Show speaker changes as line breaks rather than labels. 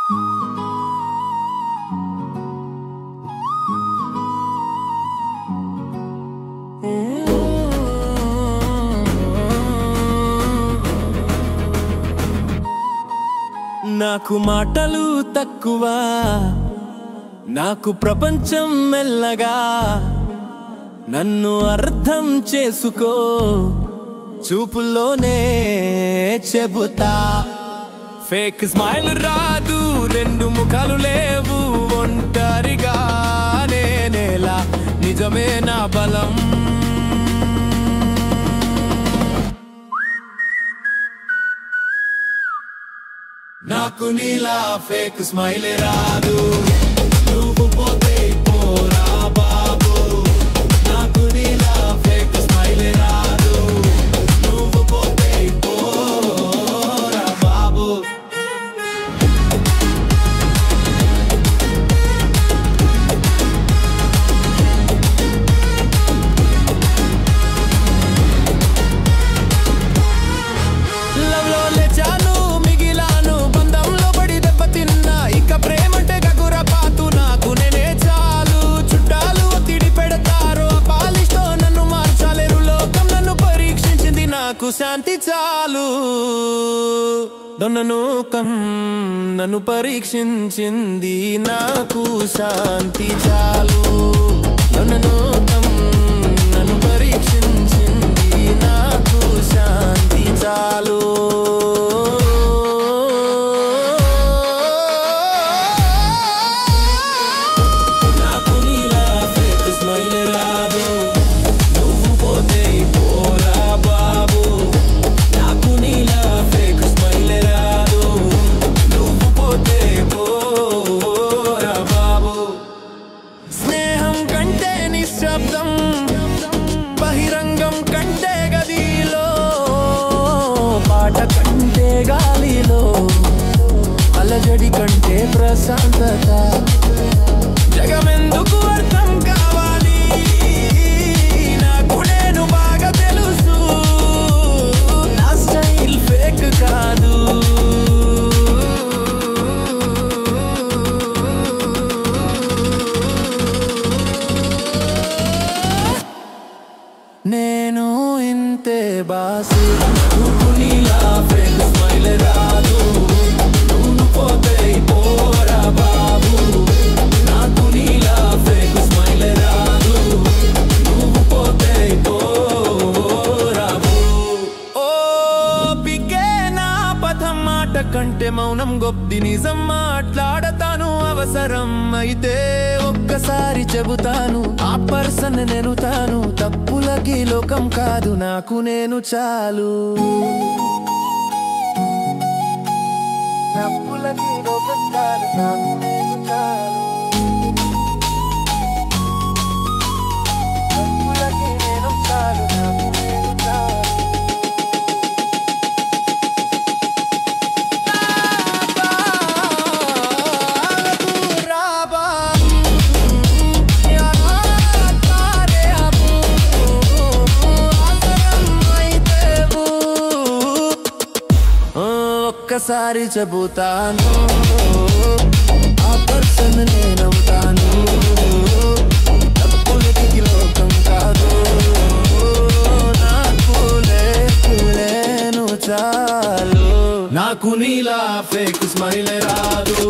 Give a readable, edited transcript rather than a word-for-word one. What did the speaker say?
నాకు మాటలు తక్కువ, నాకు ప్రపంచం మెల్లగా, నన్ను అర్థం చేసుకో, చూపుల్లోనే చెబుతా. ఫేక్ స్మైల్ రాదు, రెండు ముఖాలు లేవు, ఒంటరిగా నేనేలా, నిజమే నా బలం. నాకు నీలా ఫేక్ స్మైల్ రాదు, నువ్వు పోతే పోరా బాబు. నాకు నీలా ఫేక్ స్మైల్ రాదు, నువ్వు పోతే పోరా బాబు. లవ్ లో లేచాను, మిగిలాను బంధంలో పడి దెబ్బ తిన్నా. ఇక ప్రేమంటే గగుర పాతు, నాకు నేనే చాలు. చుట్టాలు ఒత్తిడి పెడతారు, ఆ పాలిష్తో నన్ను మార్చాలేరు. లోకం నన్ను పరీక్షించింది, నాకు శాంతి చాలు. దొన్ననూకం నన్ను పరీక్షించింది, నాకు శాంతి చాలు. దొన్ననూకం నన్ను పరీక్షించింది, నాకు శాంతి చాలు. నాకు నీలా ఫేక్ స్మైల్ రాదు, నువ్వు పోతే పోరా బాబు. నాకు నీలా ఫేక్ స్మైల్ రాదు, నువ్వు పోతే పోరా బాబు. స్నేహం కంటే నిశ్శబ్దం, బహిరంగం కంటే గదిలో, పాట కంటే గాలిలో, అలజడి కంటే ప్రశాంతత. జగమెందుకు అర్థం కావాలి, నాకు నేను బాగా తెలుసు. నా స్టైల్ ఫేక్ కాదు, నేను ఇంతే బాసు. నువ్వు నీలా ఫేక్ స్మైల్ రాదు, నువ్వు పోతే పోరా బాబు. నాకు నీలా ఫేక్ స్మైల్ రాదు, నువ్వు పోతే పోరా బాబు. ఓ పికే నా పథం, మాట కంటే మౌనం గొప్పది. నిజం మాట్లాడతాను, అవసరం అయితే ఒక్కసారి చెబుతాను. ఆ పర్సన్ నేను తాను, తప్పులకి లోకం కాదు, నాకు నేను చాలు. తప్పులకి లోకం కాదు, నాకు నేను చాలు. తప్పులకి నేను చాలు, నాకు నేను చాలు. ఒక్కసారి చెబుతాను, ఆ పర్సన్ నేనవుతాను. తప్పులకి లోకం కాదు, నాకు లేను చాలు. నాకు నీలా ఫేక్ స్మైల్ రాదు.